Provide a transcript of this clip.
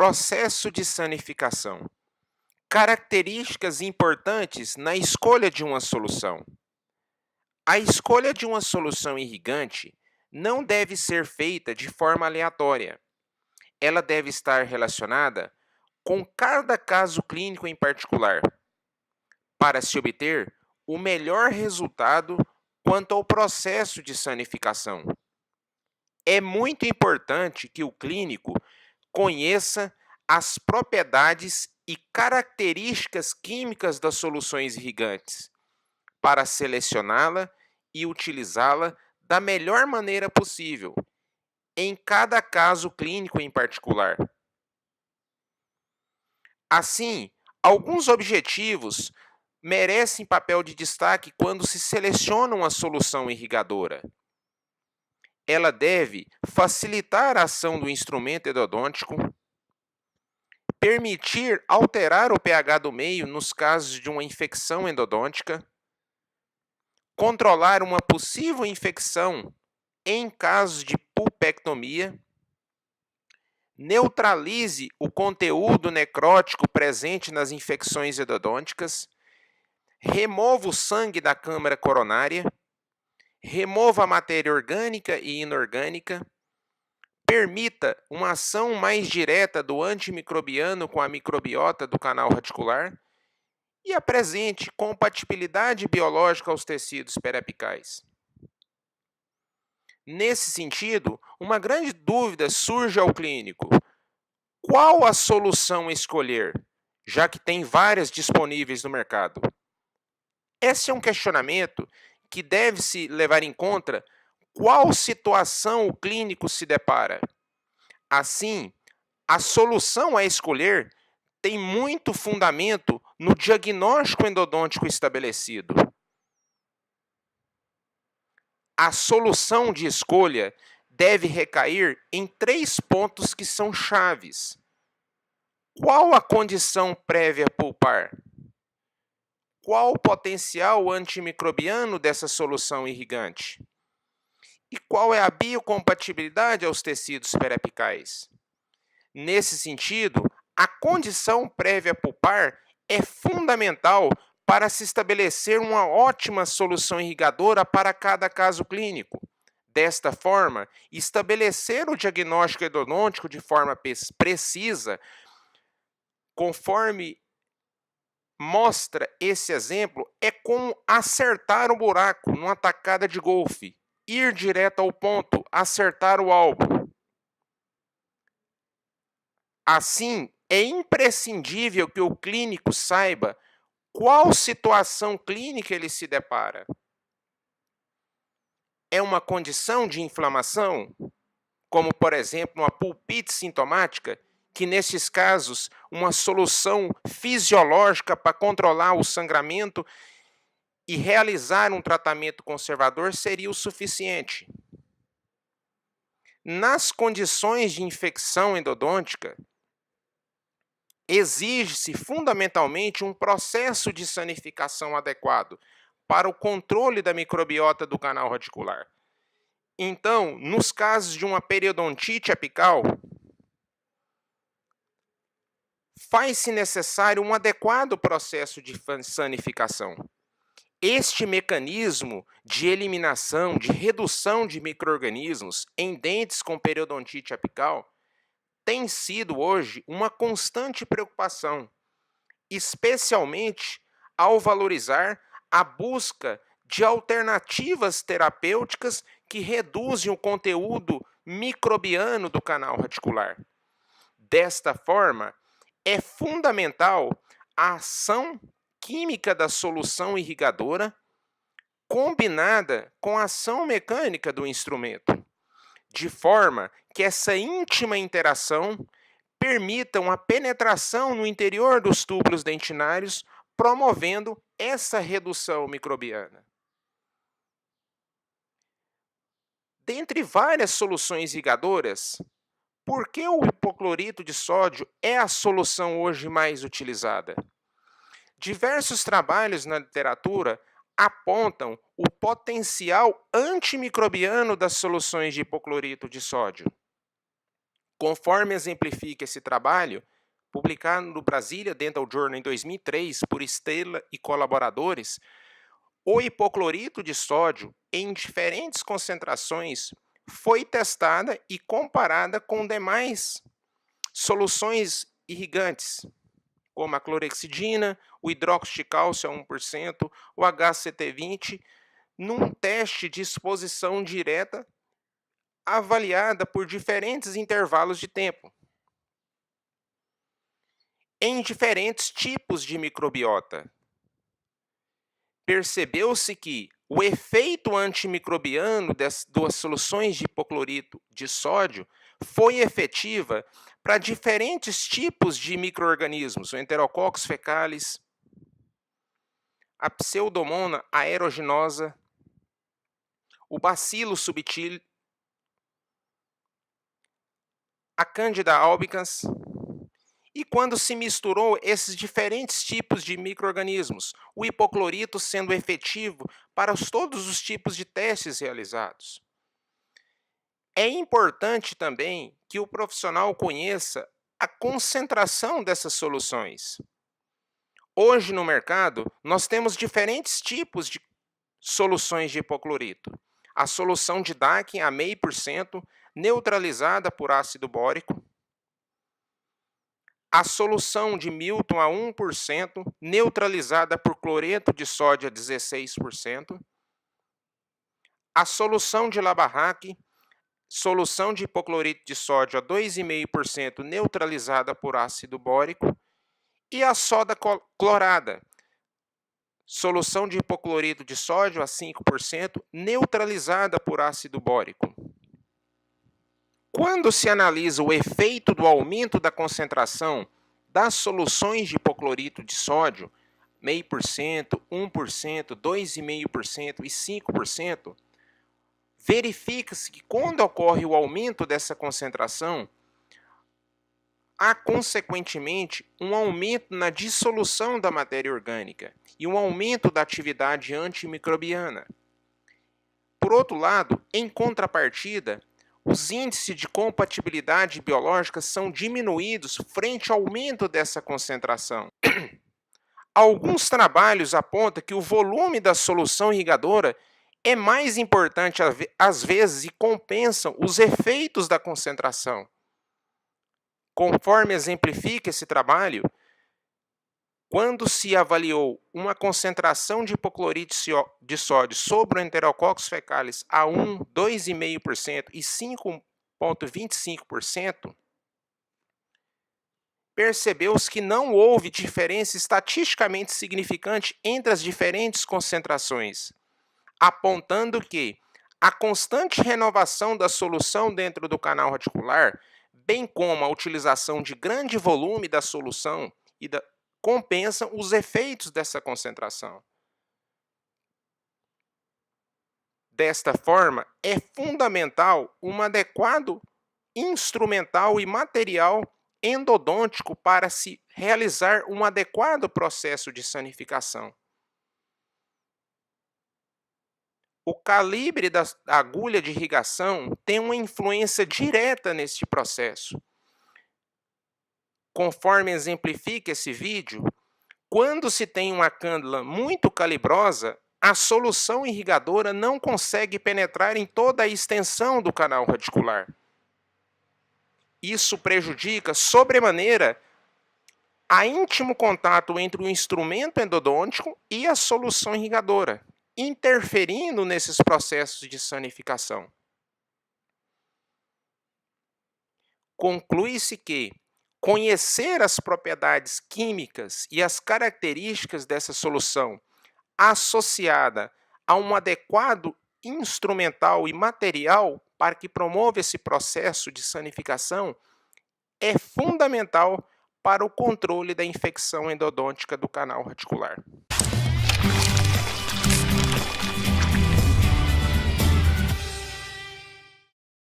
Processo de sanificação. Características importantes na escolha de uma solução. A escolha de uma solução irrigante não deve ser feita de forma aleatória. Ela deve estar relacionada com cada caso clínico em particular, para se obter o melhor resultado quanto ao processo de sanificação. É muito importante que o clínico conheça as propriedades e características químicas das soluções irrigantes, para selecioná-la e utilizá-la da melhor maneira possível, em cada caso clínico em particular. Assim, alguns objetivos merecem papel de destaque quando se seleciona uma solução irrigadora. Ela deve facilitar a ação do instrumento endodôntico, permitir alterar o pH do meio nos casos de uma infecção endodôntica, controlar uma possível infecção em casos de pulpectomia, neutralize o conteúdo necrótico presente nas infecções endodônticas, remova o sangue da câmara coronária, remova a matéria orgânica e inorgânica, permita uma ação mais direta do antimicrobiano com a microbiota do canal radicular e apresente compatibilidade biológica aos tecidos periapicais. Nesse sentido, uma grande dúvida surge ao clínico: qual a solução escolher, já que tem várias disponíveis no mercado? Esse é um questionamento que deve-se levar em conta qual situação o clínico se depara. Assim, a solução a escolher tem muito fundamento no diagnóstico endodôntico estabelecido. A solução de escolha deve recair em 3 pontos que são chaves. Qual a condição prévia pulpar? Qual o potencial antimicrobiano dessa solução irrigante? E qual é a biocompatibilidade aos tecidos periapicais? Nesse sentido, a condição prévia pulpar é fundamental para se estabelecer uma ótima solução irrigadora para cada caso clínico. Desta forma, estabelecer o diagnóstico endodôntico de forma precisa, conforme mostra esse exemplo, é como acertar um buraco numa tacada de golfe, ir direto ao ponto, acertar o alvo. Assim, é imprescindível que o clínico saiba qual situação clínica ele se depara. É uma condição de inflamação, como por exemplo uma pulpite sintomática, que nesses casos uma solução fisiológica para controlar o sangramento e realizar um tratamento conservador seria o suficiente. Nas condições de infecção endodôntica, exige-se fundamentalmente um processo de sanificação adequado para o controle da microbiota do canal radicular. Então, nos casos de uma periodontite apical, faz-se necessário um adequado processo de sanificação. Este mecanismo de eliminação, de redução de micro-organismos em dentes com periodontite apical tem sido hoje uma constante preocupação, especialmente ao valorizar a busca de alternativas terapêuticas que reduzem o conteúdo microbiano do canal radicular. Desta forma, é fundamental a ação química da solução irrigadora combinada com a ação mecânica do instrumento, de forma que essa íntima interação permita uma penetração no interior dos túbulos dentinários, promovendo essa redução microbiana. Dentre várias soluções irrigadoras, por que o hipoclorito de sódio é a solução hoje mais utilizada? Diversos trabalhos na literatura apontam o potencial antimicrobiano das soluções de hipoclorito de sódio. Conforme exemplifica esse trabalho, publicado no Brasília Dental Journal em 2003 por Stella e colaboradores, o hipoclorito de sódio em diferentes concentrações foi testada e comparada com demais soluções irrigantes, como a clorexidina, o hidróxido de cálcio a 1%, o HCT20, num teste de exposição direta avaliada por diferentes intervalos de tempo, em diferentes tipos de microbiota. Percebeu-se que o efeito antimicrobiano das soluções de hipoclorito de sódio foi efetiva para diferentes tipos de micro-organismos, o Enterococcus fecalis, a Pseudomonas aeruginosa, o Bacillus subtilis, a Candida albicans. E quando se misturou esses diferentes tipos de micro-organismos, o hipoclorito sendo efetivo para todos os tipos de testes realizados. É importante também que o profissional conheça a concentração dessas soluções. Hoje no mercado, nós temos diferentes tipos de soluções de hipoclorito. A solução de DAC a 0,5%, neutralizada por ácido bórico. A solução de Milton a 1%, neutralizada por cloreto de sódio a 16%. A solução de Labarraque, solução de hipoclorito de sódio a 2,5%, neutralizada por ácido bórico. E a soda clorada, solução de hipoclorito de sódio a 5%, neutralizada por ácido bórico. Quando se analisa o efeito do aumento da concentração das soluções de hipoclorito de sódio, 0,5%, 1%, 2,5% e 5%, verifica-se que quando ocorre o aumento dessa concentração, há consequentemente um aumento na dissolução da matéria orgânica e um aumento da atividade antimicrobiana. Por outro lado, em contrapartida, os índices de compatibilidade biológica são diminuídos frente ao aumento dessa concentração. Alguns trabalhos apontam que o volume da solução irrigadora é mais importante às vezes e compensam os efeitos da concentração. Conforme exemplifica esse trabalho, quando se avaliou uma concentração de hipoclorito de sódio sobre o Enterococcus fecalis a 1, 2,5% e 5,25%, percebeu-se que não houve diferença estatisticamente significante entre as diferentes concentrações, apontando que a constante renovação da solução dentro do canal radicular, bem como a utilização de grande volume da solução compensam os efeitos dessa concentração. Desta forma, é fundamental um adequado instrumental e material endodôntico para se realizar um adequado processo de sanificação. O calibre da agulha de irrigação tem uma influência direta neste processo. Conforme exemplifica esse vídeo, quando se tem uma cânula muito calibrosa, a solução irrigadora não consegue penetrar em toda a extensão do canal radicular. Isso prejudica sobremaneira a íntimo contato entre o instrumento endodôntico e a solução irrigadora, interferindo nesses processos de sanificação. Conclui-se que conhecer as propriedades químicas e as características dessa solução associada a um adequado instrumental e material para que promova esse processo de sanificação é fundamental para o controle da infecção endodôntica do canal radicular.